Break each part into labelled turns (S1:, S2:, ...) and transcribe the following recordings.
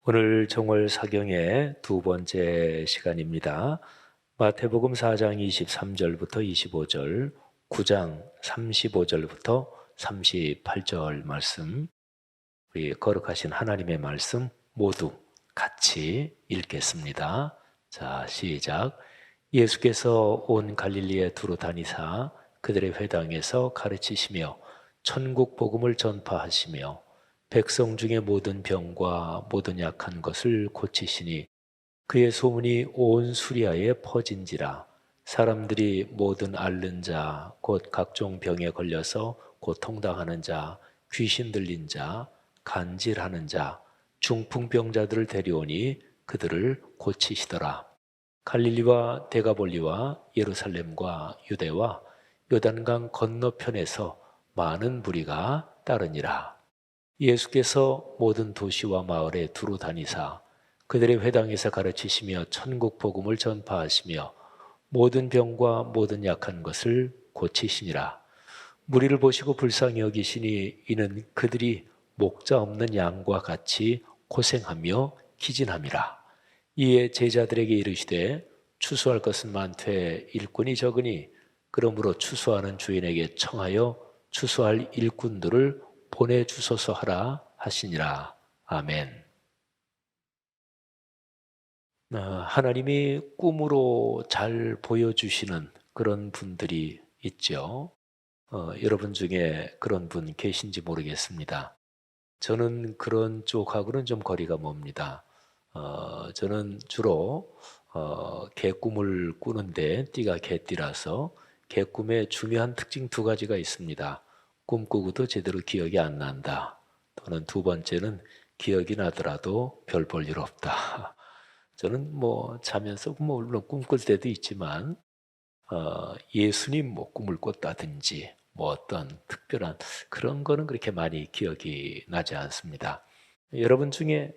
S1: 오늘 정월 사경의 두 번째 시간입니다. 마태복음 4장 23절부터 25절, 9장 35절부터 38절 말씀, 우리 거룩하신 하나님의 말씀 모두 같이 읽겠습니다. 자, 시작. 예수께서 온 갈릴리에 두루 다니사 그들의 회당에서 가르치시며 천국 복음을 전파하시며 백성 중에 모든 병과 모든 약한 것을 고치시니 그의 소문이 온 수리아에 퍼진지라. 사람들이 모든 앓는 자, 곧 각종 병에 걸려서 고통당하는 자, 귀신 들린 자, 간질하는 자, 중풍병자들을 데려오니 그들을 고치시더라. 갈릴리와 데가볼리와 예루살렘과 유대와 요단강 건너편에서 많은 무리가 따르니라. 예수께서 모든 도시와 마을에 두루 다니사 그들의 회당에서 가르치시며 천국 복음을 전파하시며 모든 병과 모든 약한 것을 고치시니라. 무리를 보시고 불쌍히 여기시니 이는 그들이 목자 없는 양과 같이 고생하며 기진함이라. 이에 제자들에게 이르시되 추수할 것은 많되 일꾼이 적으니 그러므로 추수하는 주인에게 청하여 추수할 일꾼들을 보내주소서 하라 하시니라. 아멘. 하나님이 꿈으로 잘 보여주시는 그런 분들이 있죠. 여러분 중에 그런 분 계신지 모르겠습니다. 저는 그런 쪽하고는 좀 거리가 멉니다. 저는 주로 개꿈을 꾸는데 띠가 개띠라서 개꿈의 중요한 특징 두 가지가 있습니다. 꿈꾸고도 제대로 기억이 안 난다. 또는 두 번째는 기억이 나더라도 별 볼 일 없다. 저는 자면서 물론 꿈꿀 때도 있지만 예수님 꿈을 꿨다든지 어떤 특별한 그런 거는 그렇게 많이 기억이 나지 않습니다. 여러분 중에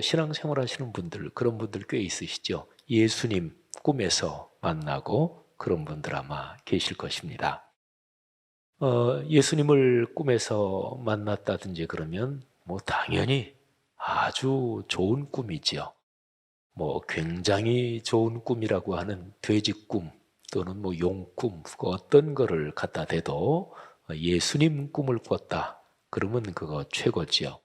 S1: 신앙생활 하시는 분들, 그런 분들 꽤 있으시죠? 예수님 꿈에서 만나고 그런 분들 아마 계실 것입니다. 예수님을 꿈에서 만났다든지 그러면 당연히 아주 좋은 꿈이지요. 굉장히 좋은 꿈이라고 하는 돼지 꿈 또는 용꿈 어떤 거를 갖다 대도 예수님 꿈을 꿨다 그러면 그거 최고지요.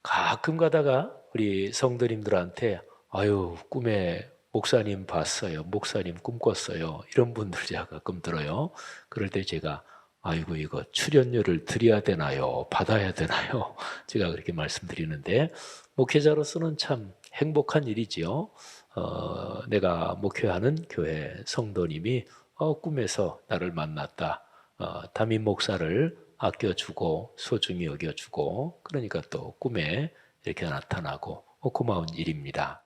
S1: 가끔 가다가 우리 성도님들한테 아유 꿈에 목사님 봤어요, 목사님 꿈 꿨어요, 이런 분들 제가 가끔 들어요. 그럴 때 제가 아이고 이거 출연료를 드려야 되나요, 받아야 되나요? 제가 그렇게 말씀드리는데 목회자로서는 참 행복한 일이지요. 내가 목회하는 교회 성도님이 꿈에서 나를 만났다. 담임 목사를 아껴주고 소중히 여겨주고 그러니까 또 꿈에 이렇게 나타나고 고마운 일입니다.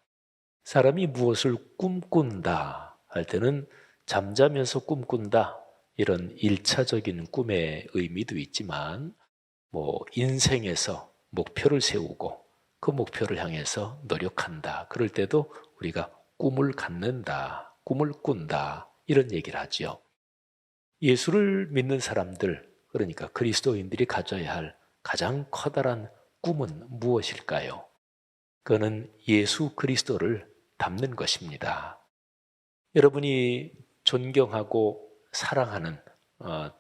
S1: 사람이 무엇을 꿈꾼다 할 때는 잠자면서 꿈꾼다 이런 일차적인 꿈의 의미도 있지만 인생에서 목표를 세우고 그 목표를 향해서 노력한다. 그럴 때도 우리가 꿈을 갖는다, 꿈을 꾼다 이런 얘기를 하지요. 예수를 믿는 사람들, 그러니까 그리스도인들이 가져야 할 가장 커다란 꿈은 무엇일까요? 그거는 예수 그리스도를 닮는 것입니다. 여러분이 존경하고 사랑하는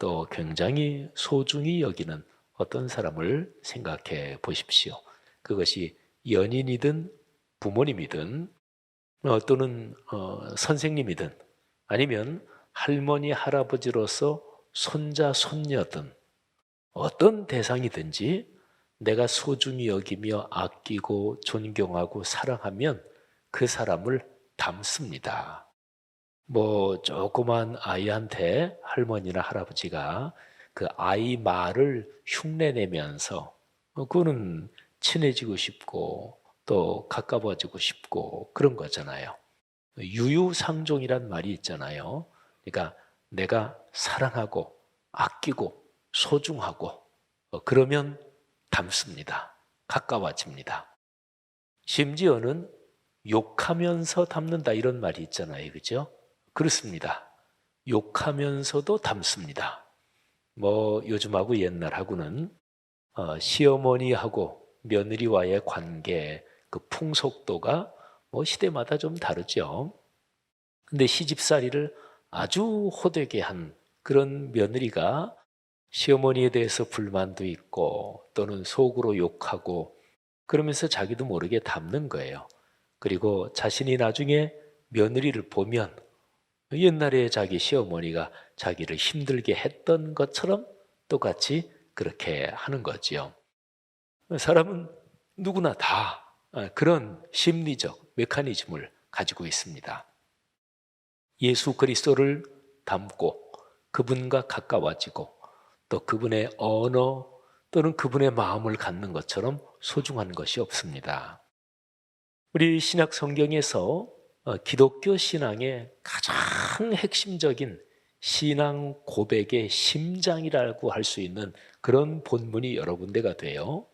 S1: 또 굉장히 소중히 여기는 어떤 사람을 생각해 보십시오. 그것이 연인이든 부모님이든 또는 선생님이든 아니면 할머니 할아버지로서 손자 손녀든 어떤 대상이든지 내가 소중히 여기며 아끼고 존경하고 사랑하면 그 사람을 닮습니다. 조그만 아이한테 할머니나 할아버지가 그 아이 말을 흉내내면서 그거는 친해지고 싶고 또 가까워지고 싶고 그런 거잖아요. 유유상종이란 말이 있잖아요. 그러니까 내가 사랑하고 아끼고 소중하고 그러면 닮습니다. 가까워집니다. 심지어는 욕하면서 닮는다 이런 말이 있잖아요. 그죠? 그렇습니다. 욕하면서도 닮습니다. 요즘하고 옛날하고는 시어머니하고 며느리와의 관계 그 풍속도가 시대마다 좀 다르죠. 근데 시집살이를 아주 호되게 한 그런 며느리가 시어머니에 대해서 불만도 있고 또는 속으로 욕하고 그러면서 자기도 모르게 담는 거예요. 그리고 자신이 나중에 며느리를 보면 옛날에 자기 시어머니가 자기를 힘들게 했던 것처럼 똑같이 그렇게 하는 거지요. 사람은 누구나 다 그런 심리적 메커니즘을 가지고 있습니다. 예수 그리스도를 닮고 그분과 가까워지고 또 그분의 언어 또는 그분의 마음을 갖는 것처럼 소중한 것이 없습니다. 우리 신약 성경에서 기독교 신앙의 가장 핵심적인 신앙 고백의 심장이라고 할 수 있는 그런 본문이 여러 군데가 돼요.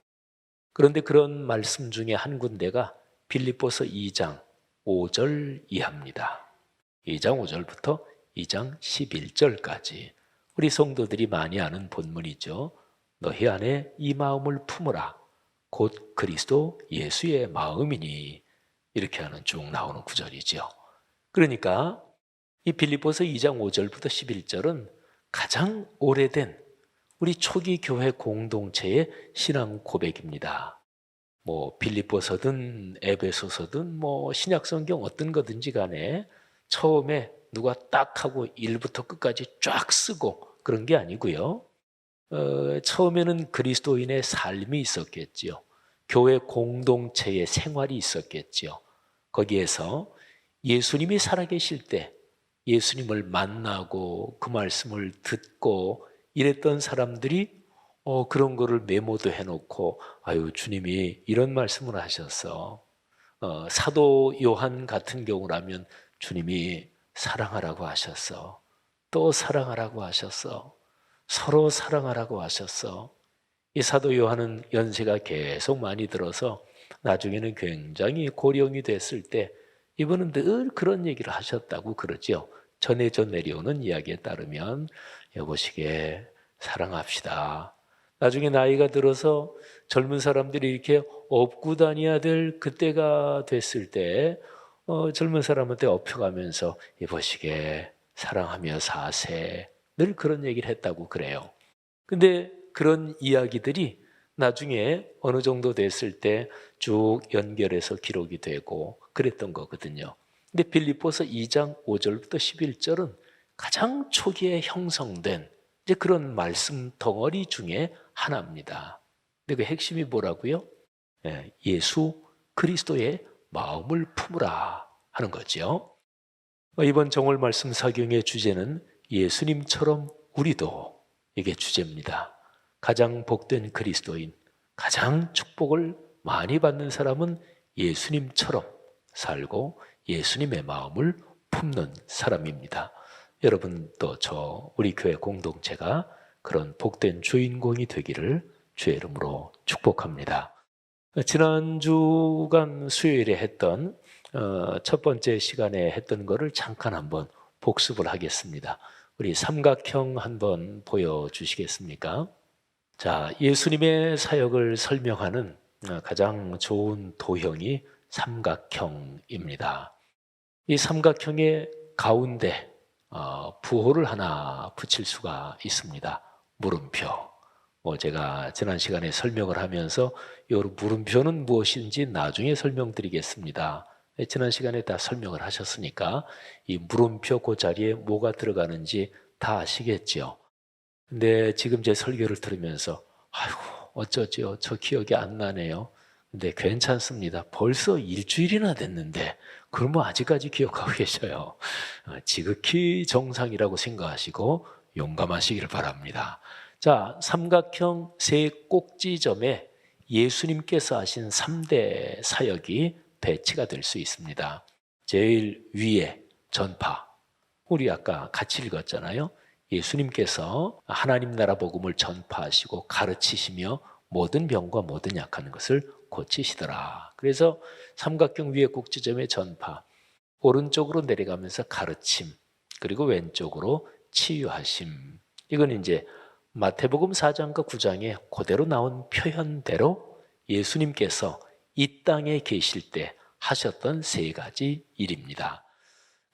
S1: 그런데 그런 말씀 중에 한 군데가 빌립보서 2장 5절 이하입니다. 2장 5절부터 2장 11절까지 우리 성도들이 많이 아는 본문이죠. 너희 안에 이 마음을 품으라. 곧 그리스도 예수의 마음이니. 이렇게 하는 쭉 나오는 구절이죠. 그러니까 이 빌립보서 2장 5절부터 11절은 가장 오래된 우리 초기 교회 공동체의 신앙 고백입니다. 빌립보서든 에베소서든 신약 성경 어떤 거든지 간에 처음에 누가 딱 하고 1부터 끝까지 쫙 쓰고 그런 게 아니고요. 처음에는 그리스도인의 삶이 있었겠지요. 교회 공동체의 생활이 있었겠지요. 거기에서 예수님이 살아계실 때 예수님을 만나고 그 말씀을 듣고 이랬던 사람들이 그런 거를 메모도 해놓고 아유 주님이 이런 말씀을 하셨어. 사도 요한 같은 경우라면 주님이 사랑하라고 하셨어. 또 사랑하라고 하셨어. 서로 사랑하라고 하셨어. 이 사도 요한은 연세가 계속 많이 들어서 나중에는 굉장히 고령이 됐을 때 이분은 늘 그런 얘기를 하셨다고 그러죠. 전해져 내려오는 이야기에 따르면 여보시게 사랑합시다. 나중에 나이가 들어서 젊은 사람들이 이렇게 업고 다녀야 될 그때가 됐을 때 젊은 사람한테 업혀가면서 여보시게 사랑하며 사세. 늘 그런 얘기를 했다고 그래요. 근데 그런 이야기들이 나중에 어느 정도 됐을 때 쭉 연결해서 기록이 되고 그랬던 거거든요. 근데 빌립보서 2장 5절부터 11절은 가장 초기에 형성된 이제 그런 말씀 덩어리 중에 하나입니다. 근데 그 핵심이 뭐라고요? 예수 그리스도의 마음을 품으라 하는 거죠. 이번 정월 말씀 사경의 주제는 예수님처럼 우리도 이게 주제입니다. 가장 복된 그리스도인, 가장 축복을 많이 받는 사람은 예수님처럼 살고 예수님의 마음을 품는 사람입니다. 여러분 또 우리 교회 공동체가 그런 복된 주인공이 되기를 주의 이름으로 축복합니다. 지난 주간 수요일에 했던 첫 번째 시간에 했던 거를 잠깐 한번 복습을 하겠습니다. 우리 삼각형 한번 보여주시겠습니까? 자, 예수님의 사역을 설명하는 가장 좋은 도형이 삼각형입니다. 이 삼각형의 가운데 부호를 하나 붙일 수가 있습니다. 물음표. 제가 지난 시간에 설명을 하면서 이 물음표는 무엇인지 나중에 설명드리겠습니다. 지난 시간에 다 설명을 하셨으니까 이 물음표 그 자리에 뭐가 들어가는지 다 아시겠죠? 근데 지금 제 설교를 들으면서 아이고 어쩌지요? 저 기억이 안 나네요. 근데 괜찮습니다. 벌써 일주일이나 됐는데 그걸 아직까지 기억하고 계셔요. 지극히 정상이라고 생각하시고 용감하시기를 바랍니다. 자, 삼각형 세 꼭지점에 예수님께서 하신 3대 사역이 배치가 될 수 있습니다. 제일 위에 전파. 우리 아까 같이 읽었잖아요. 예수님께서 하나님 나라 복음을 전파하시고 가르치시며 모든 병과 모든 약한 것을 고치시더라. 그래서 삼각형 위에 꼭지점의 전파, 오른쪽으로 내려가면서 가르침, 그리고 왼쪽으로 치유하심. 이건 이제 마태복음 4장과 9장에 그대로 나온 표현대로 예수님께서 이 땅에 계실 때 하셨던 세 가지 일입니다.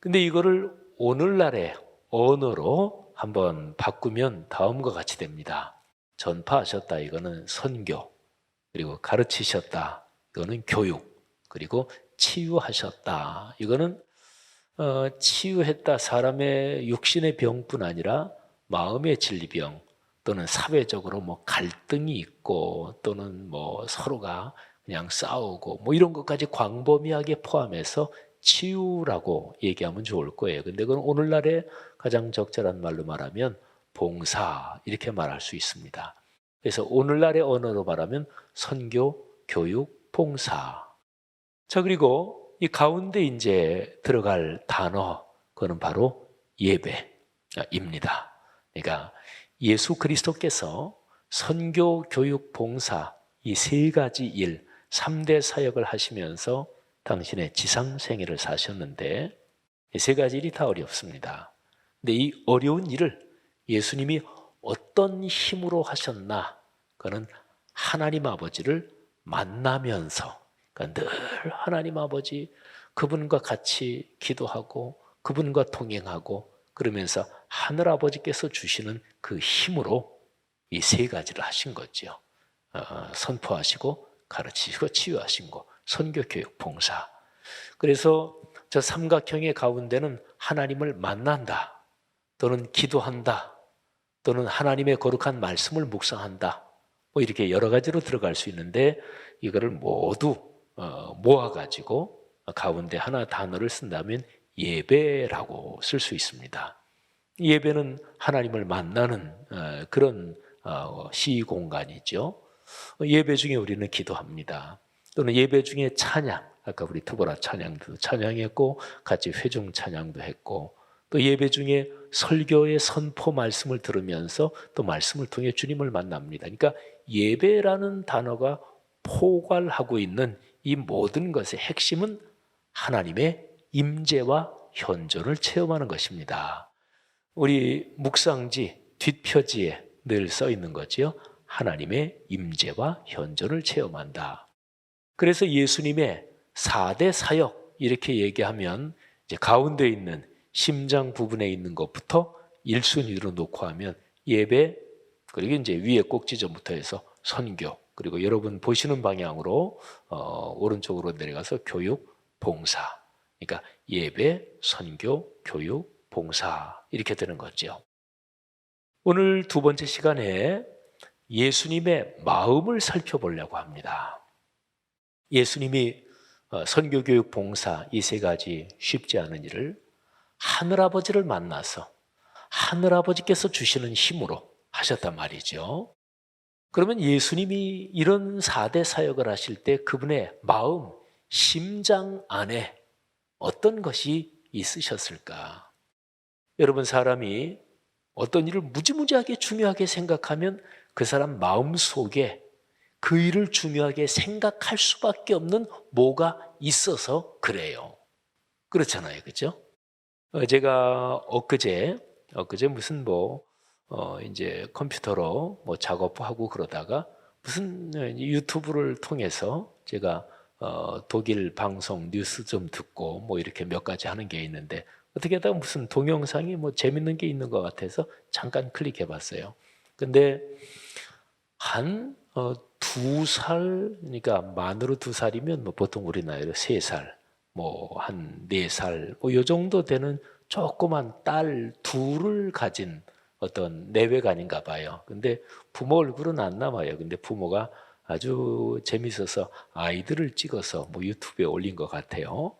S1: 근데 이거를 오늘날의 언어로 한번 바꾸면 다음과 같이 됩니다. 전파하셨다, 이거는 선교, 그리고 가르치셨다, 이거는 교육, 그리고 치유하셨다, 이거는 치유했다, 사람의 육신의 병뿐 아니라 마음의 진리병, 또는 사회적으로 뭐 갈등이 있고, 또는 뭐 서로가 그냥 싸우고 뭐 이런 것까지 광범위하게 포함해서 치유라고 얘기하면 좋을 거예요. 근데 그건 오늘날의 가장 적절한 말로 말하면 봉사, 이렇게 말할 수 있습니다. 그래서 오늘날의 언어로 말하면 선교, 교육, 봉사. 자, 그리고 이 가운데 이제 들어갈 단어, 그거는 바로 예배입니다. 그러니까 예수 그리스도께서 선교, 교육, 봉사, 이 세 가지 일, 3대 사역을 하시면서 당신의 지상 생애를 사셨는데, 이 세 가지 일이 다 어렵습니다. 근데 이 어려운 일을 예수님이 어떤 힘으로 하셨나? 그거는 하나님 아버지를 만나면서, 그러니까 늘 하나님 아버지, 그분과 같이 기도하고 그분과 동행하고 그러면서 하늘 아버지께서 주시는 그 힘으로 이 세 가지를 하신 거죠. 선포하시고 가르치시고 치유하신 거, 선교, 교육, 봉사. 그래서 저 삼각형의 가운데는 하나님을 만난다, 또는 기도한다, 또는 하나님의 거룩한 말씀을 묵상한다, 뭐 이렇게 여러 가지로 들어갈 수 있는데, 이거를 모두 모아가지고 가운데 하나 단어를 쓴다면 예배라고 쓸 수 있습니다. 예배는 하나님을 만나는 그런 시공간이죠. 예배 중에 우리는 기도합니다. 또는 예배 중에 찬양, 아까 우리 트보라 찬양도 찬양했고 같이 회중 찬양도 했고, 또 예배 중에 설교의 선포 말씀을 들으면서 또 말씀을 통해 주님을 만납니다. 그러니까 예배라는 단어가 포괄하고 있는 이 모든 것의 핵심은 하나님의 임재와 현존을 체험하는 것입니다. 우리 묵상지 뒷표지에 늘 써 있는 거지요. 하나님의 임재와 현존을 체험한다. 그래서 예수님의 4대 사역, 이렇게 얘기하면 이제 가운데 있는 심장 부분에 있는 것부터 1순위로 놓고 하면 예배, 그리고 이제 위에 꼭지점부터 해서 선교, 그리고 여러분 보시는 방향으로 오른쪽으로 내려가서 교육, 봉사. 그러니까 예배, 선교, 교육, 봉사, 이렇게 되는 거죠. 오늘 두 번째 시간에 예수님의 마음을 살펴보려고 합니다. 예수님이 선교, 교육, 봉사, 이 세 가지 쉽지 않은 일을 하늘아버지를 만나서 하늘아버지께서 주시는 힘으로 하셨단 말이죠. 그러면 예수님이 이런 4대 사역을 하실 때 그분의 마음, 심장 안에 어떤 것이 있으셨을까? 여러분, 사람이 어떤 일을 무지무지하게 중요하게 생각하면 그 사람 마음 속에 그 일을 중요하게 생각할 수밖에 없는 뭐가 있어서 그래요. 그렇잖아요, 그렇죠? 제가 엊그제 무슨 이제 컴퓨터로 뭐 작업하고 그러다가 무슨 유튜브를 통해서 제가 독일 방송 뉴스 좀 듣고 뭐 이렇게 몇 가지 하는 게 있는데, 어떻게 하다가 무슨 동영상이 뭐 재밌는 게 있는 것 같아서 잠깐 클릭해 봤어요. 근데 한 2살, 그러니까 만으로 2살이면 뭐 보통 우리 나이로 3살, 뭐 한 4살, 뭐 요 정도 되는 조그만 딸 둘을 가진 어떤 내외간인가 봐요. 근데 부모 얼굴은 안 남아요. 근데 부모가 아주 재밌어서 아이들을 찍어서 뭐 유튜브에 올린 것 같아요.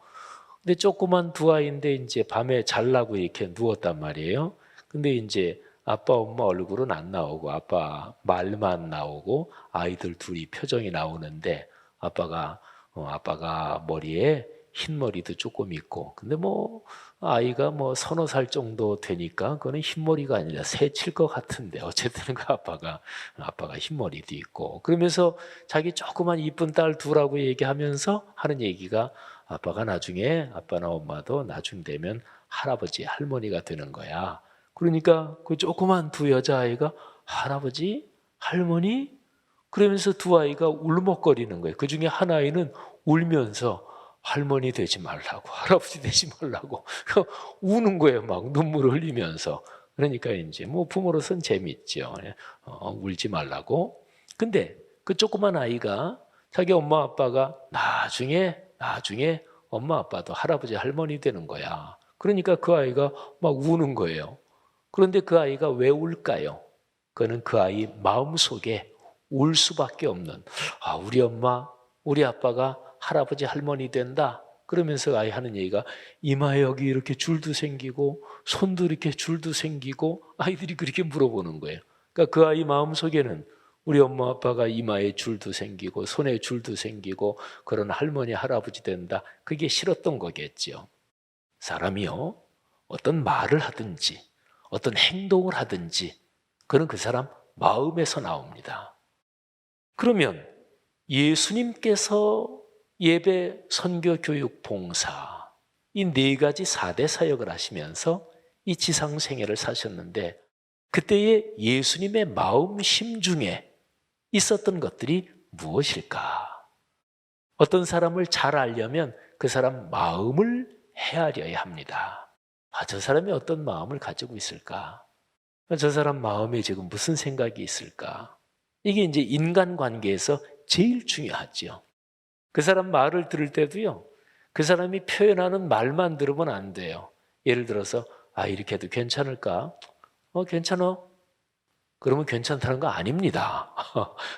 S1: 근데 조그만 두 아이인데 이제 밤에 잘라고 이렇게 누웠단 말이에요. 근데 이제 아빠 엄마 얼굴은 안 나오고 아빠 말만 나오고 아이들 둘이 표정이 나오는데, 아빠가 머리에 흰 머리도 조금 있고, 근데 뭐 아이가 뭐 서너 살 정도 되니까 그거는 흰 머리가 아니라 새칠 것 같은데, 어쨌든 그 아빠가 흰 머리도 있고, 그러면서 자기 조그만 이쁜 딸 두라고 얘기하면서 하는 얘기가, 아빠나 엄마도 나중 되면 할아버지 할머니가 되는 거야. 그러니까 그 조그만 두 여자아이가 할아버지 할머니, 그러면서 두 아이가 울먹거리는 거예요. 그 중에 한 아이는 울면서 할머니 되지 말라고, 할아버지 되지 말라고 우는 거예요. 막 눈물을 흘리면서. 그러니까 이제 뭐 부모로서는 재밌죠. 울지 말라고. 근데 그 조그만 아이가 자기 엄마 아빠가 나중에 엄마 아빠도 할아버지 할머니 되는 거야. 그러니까 그 아이가 막 우는 거예요. 그런데 그 아이가 왜 울까요? 그거는 그 아이 마음속에 울 수밖에 없는, 우리 엄마, 우리 아빠가 할아버지 할머니 된다. 그러면서 아이 하는 얘기가 이마에 여기 이렇게 줄도 생기고 손도 이렇게 줄도 생기고 아이들이 그렇게 물어보는 거예요. 그러니까 그 아이 마음속에는 우리 엄마 아빠가 이마에 줄도 생기고 손에 줄도 생기고 그런 할머니 할아버지 된다. 그게 싫었던 거겠죠. 사람이요, 어떤 말을 하든지 어떤 행동을 하든지 그는 그 사람 마음에서 나옵니다. 그러면 예수님께서 예배, 선교, 교육, 봉사 이 네 가지 4대 사역을 하시면서 이 지상 생애를 사셨는데 그때의 예수님의 마음심 중에 있었던 것들이 무엇일까? 어떤 사람을 잘 알려면 그 사람 마음을 헤아려야 합니다. 저 사람이 어떤 마음을 가지고 있을까? 저 사람 마음에 지금 무슨 생각이 있을까? 이게 이제 인간관계에서 제일 중요하죠. 그 사람 말을 들을 때도요, 그 사람이 표현하는 말만 들으면 안 돼요. 예를 들어서 이렇게 해도 괜찮을까? 괜찮아? 그러면 괜찮다는 거 아닙니다.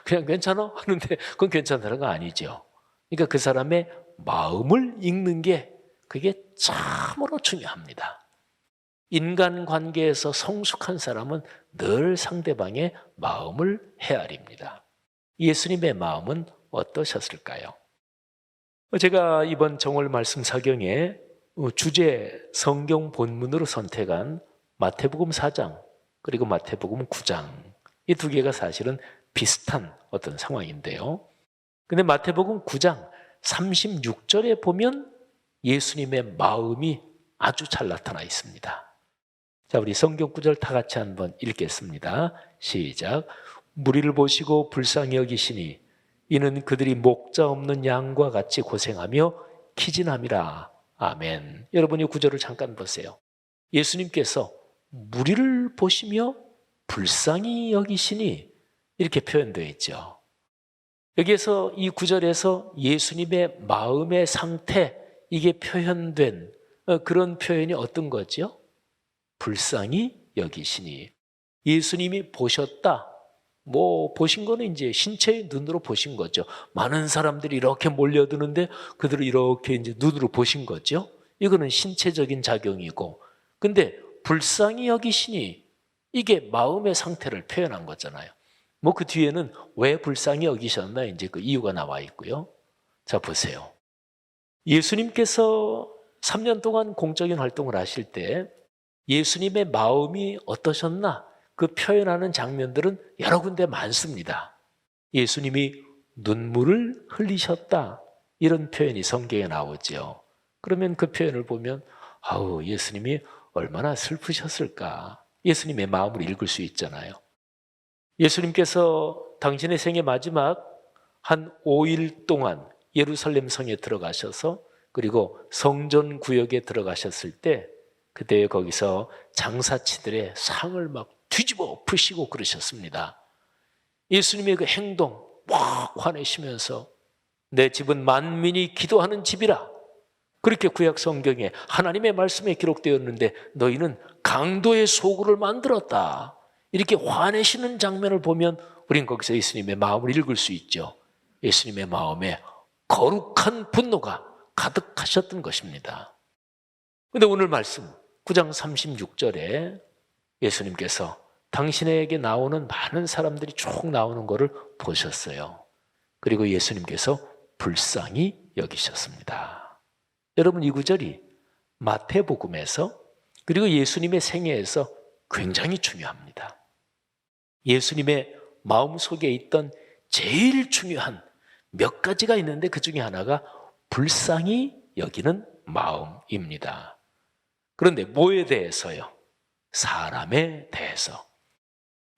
S1: 그냥 괜찮아? 하는데 그건 괜찮다는 거 아니죠. 그러니까 그 사람의 마음을 읽는 게 그게 참으로 중요합니다. 인간관계에서 성숙한 사람은 늘 상대방의 마음을 헤아립니다. 예수님의 마음은 어떠셨을까요? 제가 이번 정월 말씀 사경에 주제 성경 본문으로 선택한 마태복음 4장 그리고 마태복음 9장 이 두 개가 사실은 비슷한 어떤 상황인데요. 근데 마태복음 9장 36절에 보면 예수님의 마음이 아주 잘 나타나 있습니다. 자, 우리 성경 구절 다 같이 한번 읽겠습니다. 시작. 무리를 보시고 불쌍히 여기시니 이는 그들이 목자 없는 양과 같이 고생하며 기진함이라. 아멘. 여러분이 구절을 잠깐 보세요. 예수님께서 무리를 보시며 불쌍히 여기시니 이렇게 표현되어 있죠. 여기에서 이 구절에서 예수님의 마음의 상태 이게 표현된 그런 표현이 어떤 거죠? 불쌍히 여기시니. 예수님이 보셨다. 보신 거는 이제 신체의 눈으로 보신 거죠. 많은 사람들이 이렇게 몰려드는데 그들을 이렇게 이제 눈으로 보신 거죠. 이거는 신체적인 작용이고. 근데 불쌍히 여기시니 이게 마음의 상태를 표현한 거잖아요. 그 뒤에는 왜 불쌍히 여기셨나 이제 그 이유가 나와 있고요. 자, 보세요. 예수님께서 3년 동안 공적인 활동을 하실 때 예수님의 마음이 어떠셨나? 그 표현하는 장면들은 여러 군데 많습니다. 예수님이 눈물을 흘리셨다. 이런 표현이 성경에 나오죠. 그러면 그 표현을 보면 예수님이 얼마나 슬프셨을까? 예수님의 마음을 읽을 수 있잖아요. 예수님께서 당신의 생애 마지막 한 5일 동안 예루살렘 성에 들어가셔서 그리고 성전 구역에 들어가셨을 때 그때 거기서 장사치들의 상을 막 뒤집어 푸시고 그러셨습니다. 예수님의 그 행동 막 화내시면서 내 집은 만민이 기도하는 집이라 그렇게 구약 성경에 하나님의 말씀에 기록되었는데 너희는 강도의 소굴을 만들었다. 이렇게 화내시는 장면을 보면 우린 거기서 예수님의 마음을 읽을 수 있죠. 예수님의 마음에 거룩한 분노가 가득하셨던 것입니다. 그런데 오늘 말씀 9장 36절에 예수님께서 당신에게 나오는 많은 사람들이 쭉 나오는 것을 보셨어요. 그리고 예수님께서 불쌍히 여기셨습니다. 여러분 이 구절이 마태복음에서 그리고 예수님의 생애에서 굉장히 중요합니다. 예수님의 마음속에 있던 제일 중요한 몇 가지가 있는데 그 중에 하나가 불쌍히 여기는 마음입니다. 그런데 뭐에 대해서요? 사람에 대해서.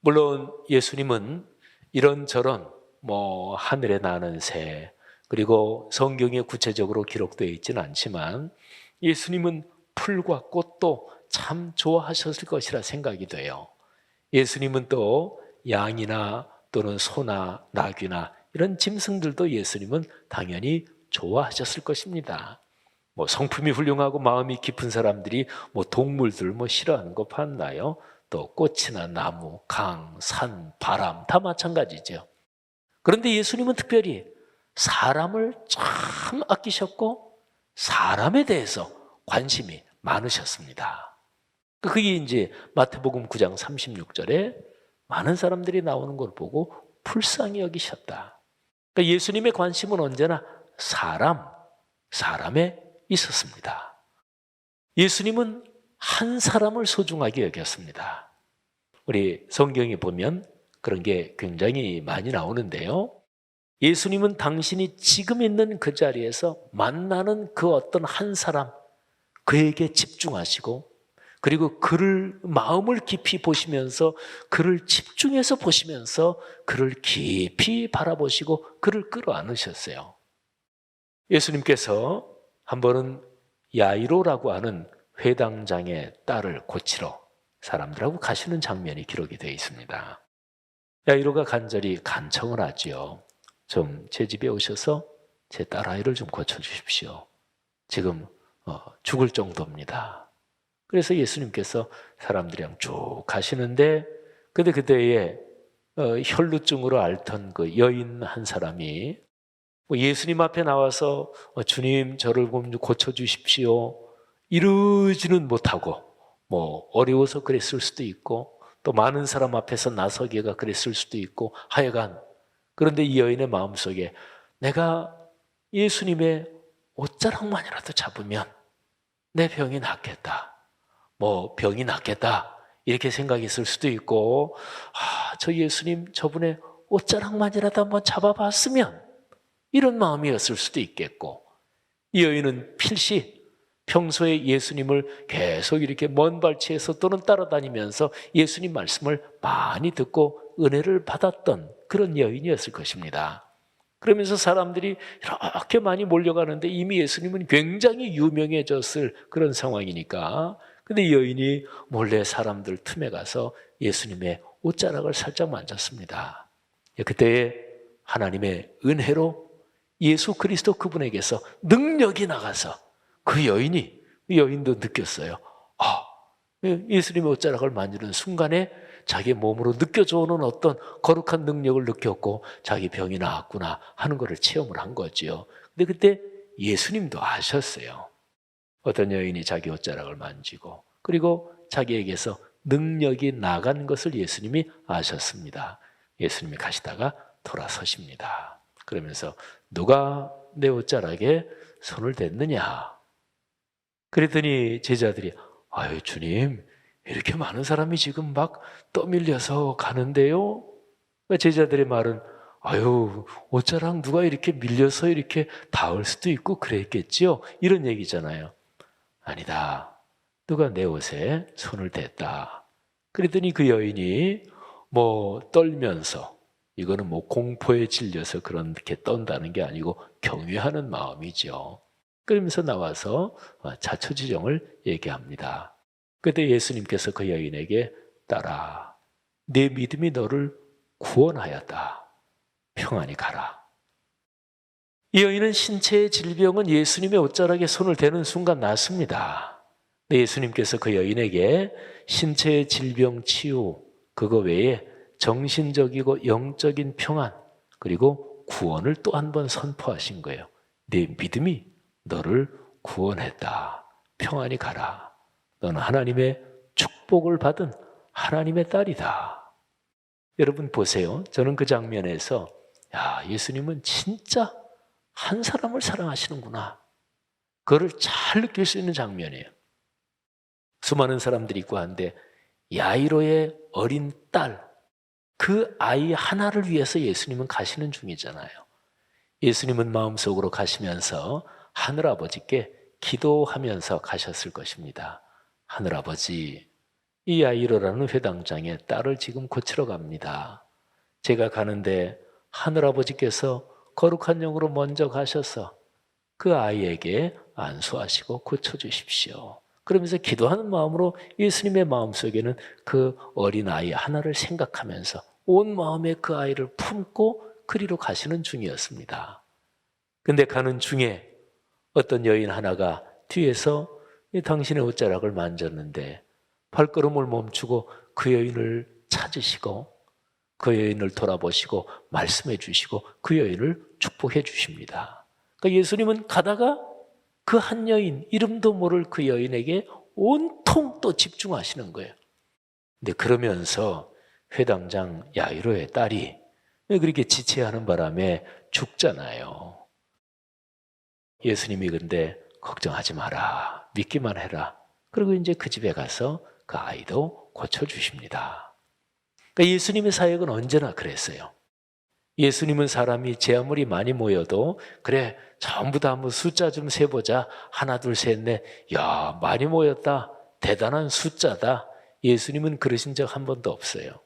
S1: 물론 예수님은 이런저런 뭐 하늘에 나는 새, 그리고 성경에 구체적으로 기록되어 있지는 않지만 예수님은 풀과 꽃도 참 좋아하셨을 것이라 생각이 돼요. 예수님은 또 양이나 또는 소나 나귀나 이런 짐승들도 예수님은 당연히 좋아하셨을 것입니다. 뭐 성품이 훌륭하고 마음이 깊은 사람들이 뭐 동물들 뭐 싫어하는 거 봤나요? 또 꽃이나 나무, 강, 산, 바람 다 마찬가지죠. 그런데 예수님은 특별히 사람을 참 아끼셨고 사람에 대해서 관심이 많으셨습니다. 그게 이제 마태복음 9장 36절에 많은 사람들이 나오는 걸 보고 불쌍히 여기셨다. 그러니까 예수님의 관심은 언제나 사람에 있었습니다. 예수님은 한 사람을 소중하게 여겼습니다. 우리 성경에 보면 그런 게 굉장히 많이 나오는데요. 예수님은 당신이 지금 있는 그 자리에서 만나는 그 어떤 한 사람, 그에게 집중하시고 그리고 그를 마음을 깊이 보시면서 그를 집중해서 보시면서 그를 깊이 바라보시고 그를 끌어안으셨어요. 예수님께서 한 번은 야이로라고 하는 회당장의 딸을 고치러 사람들하고 가시는 장면이 기록이 되어 있습니다. 야이로가 간절히 간청을 하지요. 좀 제 집에 오셔서 제 딸아이를 좀 고쳐주십시오. 지금 죽을 정도입니다. 그래서 예수님께서 사람들이랑 쭉 가시는데 근데 그때에 혈루증으로 앓던 그 여인 한 사람이 예수님 앞에 나와서 주님 저를 좀 고쳐주십시오 이러지는 못하고 뭐 어려워서 그랬을 수도 있고 또 많은 사람 앞에서 나서기가 그랬을 수도 있고 하여간 그런데 이 여인의 마음속에 내가 예수님의 옷자락만이라도 잡으면 내 병이 낫겠다. 뭐 병이 낫겠다. 이렇게 생각했을 수도 있고 저 예수님 저분의 옷자락만이라도 한번 잡아봤으면 이런 마음이었을 수도 있겠고 이 여인은 필시 평소에 예수님을 계속 이렇게 먼 발치에서 또는 따라다니면서 예수님 말씀을 많이 듣고 은혜를 받았던 그런 여인이었을 것입니다. 그러면서 사람들이 이렇게 많이 몰려가는데 이미 예수님은 굉장히 유명해졌을 그런 상황이니까 근데 이 여인이 몰래 사람들 틈에 가서 예수님의 옷자락을 살짝 만졌습니다. 그때 하나님의 은혜로 예수 그리스도 그분에게서 능력이 나가서 그 여인도 느꼈어요. 예수님의 옷자락을 만지는 순간에 자기 몸으로 느껴져오는 어떤 거룩한 능력을 느꼈고 자기 병이 나았구나 하는 것을 체험을 한 거죠. 근데 그때 예수님도 아셨어요. 어떤 여인이 자기 옷자락을 만지고 그리고 자기에게서 능력이 나간 것을 예수님이 아셨습니다. 예수님이 가시다가 돌아서십니다. 그러면서 누가 내 옷자락에 손을 댔느냐? 그랬더니 제자들이 아유 주님 이렇게 많은 사람이 지금 막 떠밀려서 가는데요. 제자들의 말은 아유 옷자락 누가 이렇게 밀려서 이렇게 닿을 수도 있고 그랬겠지요. 이런 얘기잖아요. 아니다. 누가 내 옷에 손을 댔다. 그랬더니 그 여인이 뭐 떨면서 이거는 뭐 공포에 질려서 그렇게 떤다는 게 아니고 경외하는 마음이죠. 그러면서 나와서 자초지종을 얘기합니다. 그때 예수님께서 그 여인에게 딸아, 내 믿음이 너를 구원하였다. 평안히 가라. 이 여인은 신체의 질병은 예수님의 옷자락에 손을 대는 순간 낫습니다. 예수님께서 그 여인에게 신체의 질병 치유, 그거 외에 정신적이고 영적인 평안, 그리고 구원을 또 한 번 선포하신 거예요. 내 믿음이 너를 구원했다. 평안히 가라. 너는 하나님의 축복을 받은 하나님의 딸이다. 여러분 보세요. 저는 그 장면에서 예수님은 진짜 한 사람을 사랑하시는구나. 그걸 잘 느낄 수 있는 장면이에요. 수많은 사람들이 있고 한데 야이로의 어린 딸, 그 아이 하나를 위해서 예수님은 가시는 중이잖아요. 예수님은 마음속으로 가시면서 하늘아버지께 기도하면서 가셨을 것입니다. 하늘아버지, 이 야이로라는 회당장의 딸을 지금 고치러 갑니다. 제가 가는데 하늘아버지께서 거룩한 영으로 먼저 가셔서 그 아이에게 안수하시고 고쳐주십시오. 그러면서 기도하는 마음으로 예수님의 마음속에는 그 어린아이 하나를 생각하면서 온 마음에 그 아이를 품고 그리로 가시는 중이었습니다. 근데 가는 중에 어떤 여인 하나가 뒤에서 당신의 옷자락을 만졌는데 발걸음을 멈추고 그 여인을 찾으시고 그 여인을 돌아보시고 말씀해 주시고 그 여인을 축복해 주십니다. 그러니까 예수님은 가다가 그 한 여인, 이름도 모를 그 여인에게 온통 또 집중하시는 거예요. 근데 그러면서 회당장 야이로의 딸이 왜 그렇게 지체하는 바람에 죽잖아요. 예수님이 근데 걱정하지 마라, 믿기만 해라. 그리고 이제 그 집에 가서 그 아이도 고쳐주십니다. 그러니까 예수님의 사역은 언제나 그랬어요. 예수님은 사람이 제 아무리 많이 모여도 그래 전부 다 한번 숫자 좀 세보자. 하나 둘 셋 넷. 야, 많이 모였다. 대단한 숫자다. 예수님은 그러신 적 한 번도 없어요.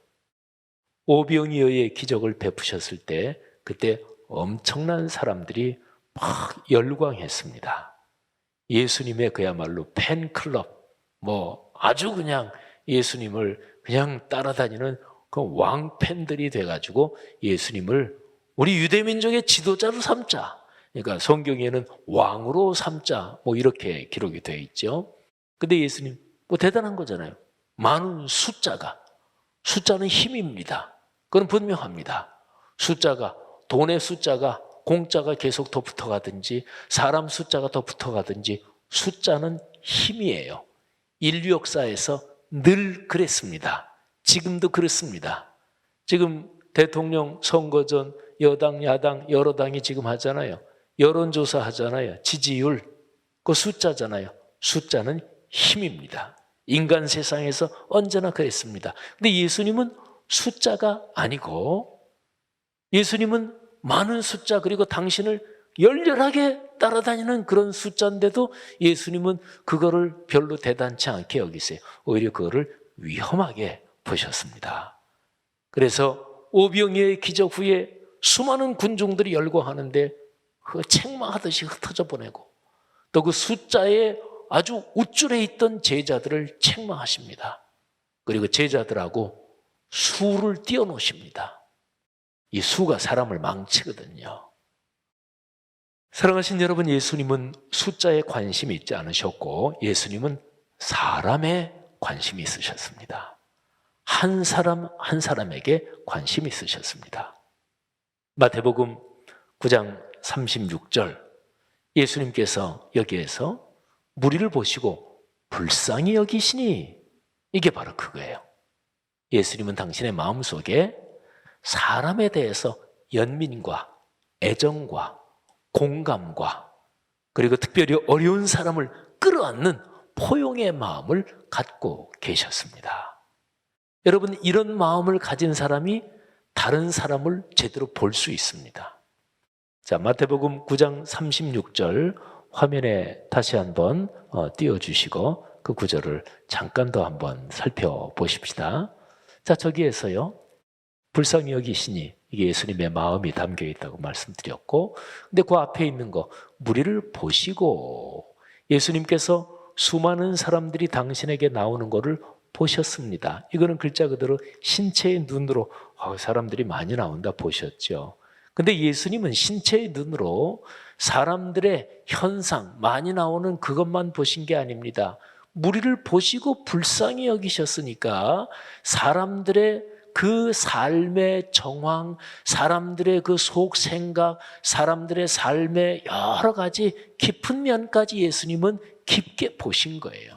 S1: 오병이어의 기적을 베푸셨을 때 그때 엄청난 사람들이 막 열광했습니다. 예수님의 그야말로 팬클럽, 아주 그냥 예수님을 그냥 따라다니는 그 왕팬들이 돼가지고 예수님을 우리 유대민족의 지도자로 삼자. 그러니까 성경에는 왕으로 삼자. 이렇게 기록이 되어 있죠. 근데 예수님, 대단한 거잖아요. 많은 숫자는 힘입니다. 그건 분명합니다. 돈의 숫자가 공짜가 계속 더 붙어가든지 사람 숫자가 더 붙어가든지 숫자는 힘이에요. 인류 역사에서 늘 그랬습니다. 지금도 그렇습니다. 지금 대통령 선거 전 여당, 야당, 여러 당이 지금 하잖아요. 여론조사 하잖아요. 지지율, 그 숫자잖아요. 숫자는 힘입니다. 인간 세상에서 언제나 그랬습니다. 근데 예수님은 숫자가 아니고 예수님은 많은 숫자 그리고 당신을 열렬하게 따라다니는 그런 숫자인데도 예수님은 그거를 별로 대단치 않게 여기세요. 오히려 그거를 위험하게 보셨습니다. 그래서 오병이어의 기적 후에 수많은 군중들이 열광하는데 그 책망하듯이 흩어져 보내고 또 그 숫자에 아주 우쭐해 있던 제자들을 책망하십니다. 그리고 제자들하고 수를 띄워놓으십니다. 이 수가 사람을 망치거든요. 사랑하신 여러분, 예수님은 숫자에 관심이 있지 않으셨고 예수님은 사람에 관심이 있으셨습니다. 한 사람 한 사람에게 관심이 있으셨습니다. 마태복음 9장 36절 예수님께서 여기에서 무리를 보시고 불쌍히 여기시니 이게 바로 그거예요. 예수님은 당신의 마음속에 사람에 대해서 연민과 애정과 공감과 그리고 특별히 어려운 사람을 끌어안는 포용의 마음을 갖고 계셨습니다. 여러분, 이런 마음을 가진 사람이 다른 사람을 제대로 볼 수 있습니다. 자, 마태복음 9장 36절 화면에 다시 한번 띄워주시고 그 구절을 잠깐 더 한번 살펴보십시다. 자, 저기에서요. 불쌍히 여기시니 이게 예수님의 마음이 담겨 있다고 말씀드렸고 근데 그 앞에 있는 거 무리를 보시고 예수님께서 수많은 사람들이 당신에게 나오는 거를 보셨습니다. 이거는 글자 그대로 신체의 눈으로 사람들이 많이 나온다 보셨죠. 근데 예수님은 신체의 눈으로 사람들의 현상 많이 나오는 그것만 보신 게 아닙니다. 무리를 보시고 불쌍히 여기셨으니까 사람들의 그 삶의 정황, 사람들의 그 속 생각, 사람들의 삶의 여러 가지 깊은 면까지 예수님은 깊게 보신 거예요.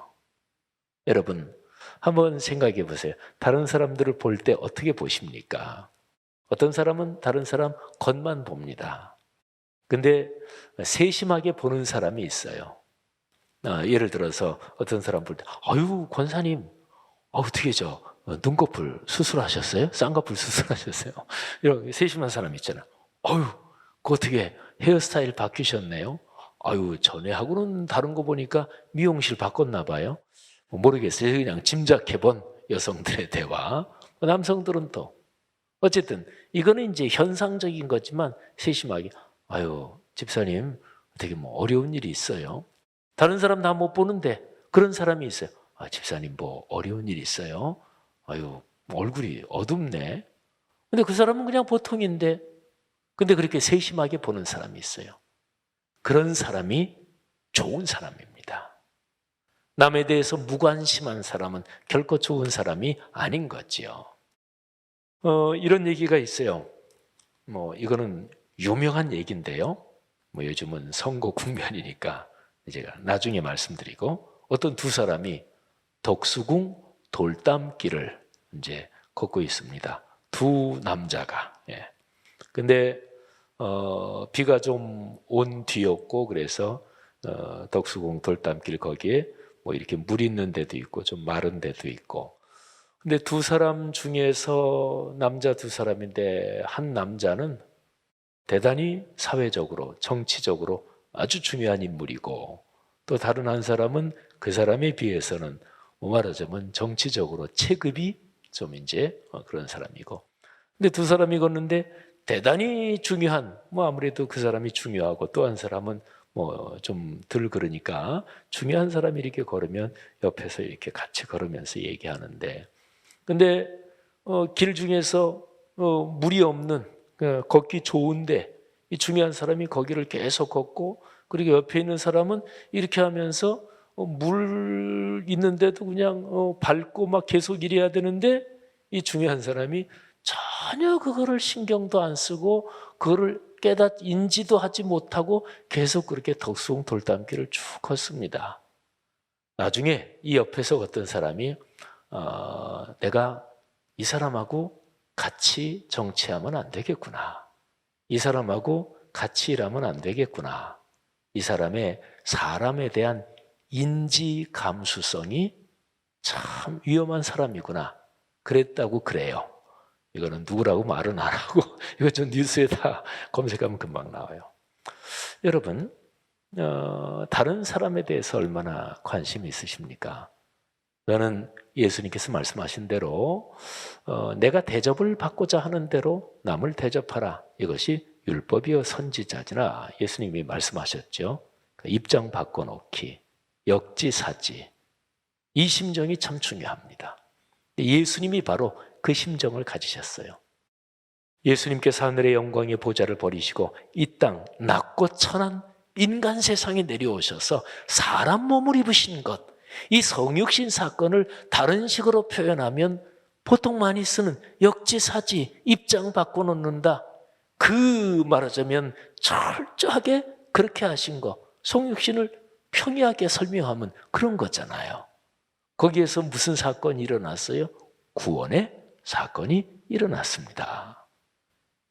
S1: 여러분, 한번 생각해 보세요. 다른 사람들을 볼 때 어떻게 보십니까? 어떤 사람은 다른 사람 겉만 봅니다. 근데 세심하게 보는 사람이 있어요. 예를 들어서 어떤 사람 볼 때, 아유, 권사님, 어떻게 눈꺼풀 수술하셨어요? 쌍꺼풀 수술하셨어요? 이런 세심한 사람 있잖아요. 아유, 그 어떻게 헤어스타일 바뀌셨네요? 아유, 전에하고는 다른 거 보니까 미용실 바꿨나 봐요. 모르겠어요. 그냥 짐작해본 여성들의 대화. 남성들은 또 어쨌든 이거는 이제 현상적인 거지만 세심하게 아유 집사님 되게 뭐 어려운 일이 있어요. 다른 사람 다 못 보는데 그런 사람이 있어요. 아 집사님 뭐 어려운 일 있어요? 아유 얼굴이 어둡네. 근데 그 사람은 그냥 보통인데 근데 그렇게 세심하게 보는 사람이 있어요. 그런 사람이 좋은 사람입니다. 남에 대해서 무관심한 사람은 결코 좋은 사람이 아닌 거지요. 이런 얘기가 있어요. 뭐 이거는 유명한 얘기인데요. 뭐 요즘은 선거 국면이니까 제가 나중에 말씀드리고 어떤 두 사람이 덕수궁 돌담길을 이제 걷고 있습니다. 두 남자가. 예. 근데 비가 좀 온 뒤였고 그래서 덕수궁 돌담길 거기에 뭐 이렇게 물 있는 데도 있고 좀 마른 데도 있고 근데 두 사람 중에서 남자 두 사람인데 한 남자는 대단히 사회적으로 정치적으로 아주 중요한 인물이고 또 다른 한 사람은 그 사람에 비해서는 뭐 말하자면 정치적으로 체급이 좀 이제 그런 사람이고 근데 두 사람이 걷는데 대단히 중요한 뭐 아무래도 그 사람이 중요하고 또 한 사람은 뭐 좀 덜 그러니까 중요한 사람이 이렇게 걸으면 옆에서 이렇게 같이 걸으면서 얘기하는데 근데 길 중에서 물이 없는 걷기 좋은데 이 중요한 사람이 거기를 계속 걷고 그리고 옆에 있는 사람은 이렇게 하면서 물 있는데도 그냥 밟고 막 계속 이래야 되는데 이 중요한 사람이 전혀 그거를 신경도 안 쓰고 그거를 인지도 하지 못하고 계속 그렇게 덕수궁 돌담길을 쭉 걷습니다. 나중에 이 옆에서 어떤 사람이 내가 이 사람하고 같이 정치하면 안 되겠구나. 이 사람하고 같이 일하면 안 되겠구나. 이 사람의 사람에 대한 인지 감수성이 참 위험한 사람이구나. 그랬다고 그래요. 이거는 누구라고 말은 안 하고 이거 좀 뉴스에다 검색하면 금방 나와요. 여러분 다른 사람에 대해서 얼마나 관심이 있으십니까? 저는 예수님께서 말씀하신 대로 내가 대접을 받고자 하는 대로 남을 대접하라. 이것이 율법이요 선지자지나 예수님이 말씀하셨죠. 입장 바꿔놓기, 역지사지. 이 심정이 참 중요합니다. 예수님이 바로 그 심정을 가지셨어요. 예수님께서 하늘의 영광의 보좌를 버리시고 이 땅 낮고 천한 인간 세상에 내려오셔서 사람 몸을 입으신 것, 이 성육신 사건을 다른 식으로 표현하면 보통 많이 쓰는 역지사지, 입장 바꿔놓는다. 그 말하자면 철저하게 그렇게 하신 거, 성육신을 평이하게 설명하면 그런 거잖아요. 거기에서 무슨 사건이 일어났어요? 구원의 사건이 일어났습니다.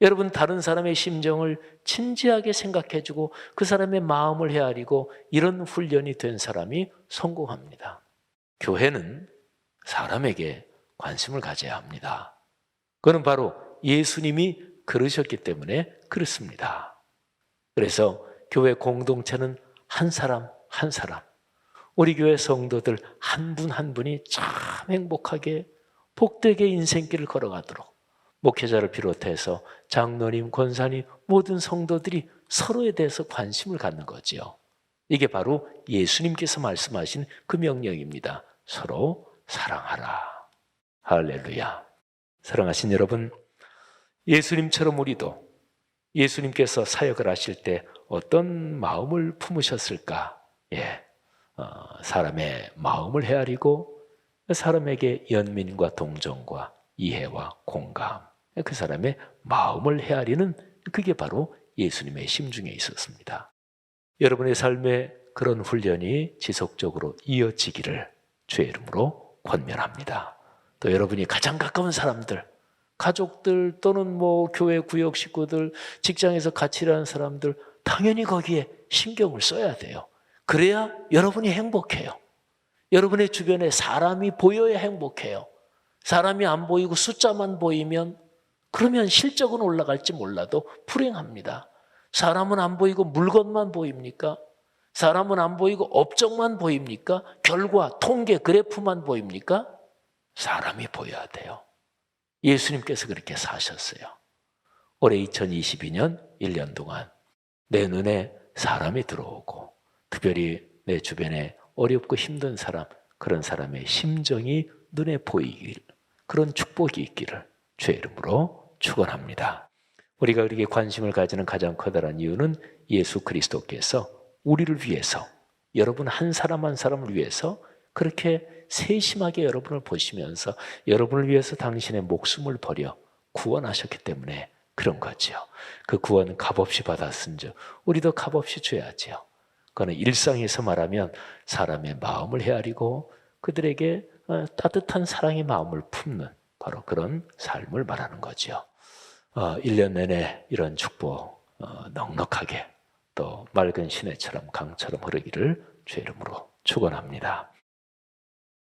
S1: 여러분 다른 사람의 심정을 진지하게 생각해주고 그 사람의 마음을 헤아리고 이런 훈련이 된 사람이 성공합니다. 교회는 사람에게 관심을 가져야 합니다. 그건 바로 예수님이 그러셨기 때문에 그렇습니다. 그래서 교회 공동체는 한 사람 한 사람 우리 교회 성도들 한 분 한 분이 참 행복하게 복되게 인생길을 걸어가도록 목회자를 비롯해서 장로님, 권사님 모든 성도들이 서로에 대해서 관심을 갖는 거지요. 이게 바로 예수님께서 말씀하신 그 명령입니다. 서로 사랑하라. 할렐루야. 사랑하신 여러분, 예수님처럼 우리도 예수님께서 사역을 하실 때 어떤 마음을 품으셨을까? 사람의 마음을 헤아리고 사람에게 연민과 동정과 이해와 공감, 그 사람의 마음을 헤아리는 그게 바로 예수님의 심중에 있었습니다. 여러분의 삶에 그런 훈련이 지속적으로 이어지기를 주의 이름으로 권면합니다. 또 여러분이 가장 가까운 사람들, 가족들 또는 뭐 교회 구역 식구들, 직장에서 같이 일하는 사람들 당연히 거기에 신경을 써야 돼요. 그래야 여러분이 행복해요. 여러분의 주변에 사람이 보여야 행복해요. 사람이 안 보이고 숫자만 보이면 그러면 실적은 올라갈지 몰라도 불행합니다. 사람은 안 보이고 물건만 보입니까? 사람은 안 보이고 업적만 보입니까? 결과, 통계, 그래프만 보입니까? 사람이 보여야 돼요. 예수님께서 그렇게 사셨어요. 올해 2022년 1년 동안 내 눈에 사람이 들어오고 특별히 내 주변에 어렵고 힘든 사람, 그런 사람의 심정이 눈에 보이길, 그런 축복이 있기를 주의 이름으로 축원합니다. 우리가 그렇게 관심을 가지는 가장 커다란 이유는 예수 그리스도께서 우리를 위해서, 여러분 한 사람 한 사람을 위해서 그렇게 세심하게 여러분을 보시면서 여러분을 위해서 당신의 목숨을 버려 구원하셨기 때문에 그런 거지요. 그 구원 값없이 받았은즉 우리도 값없이 줘야지요. 그거는 일상에서 말하면 사람의 마음을 헤아리고 그들에게 따뜻한 사랑의 마음을 품는 바로 그런 삶을 말하는 거죠. 1년 내내 이런 축복 넉넉하게 또 맑은 시내처럼 강처럼 흐르기를 주의 이름으로 축원합니다.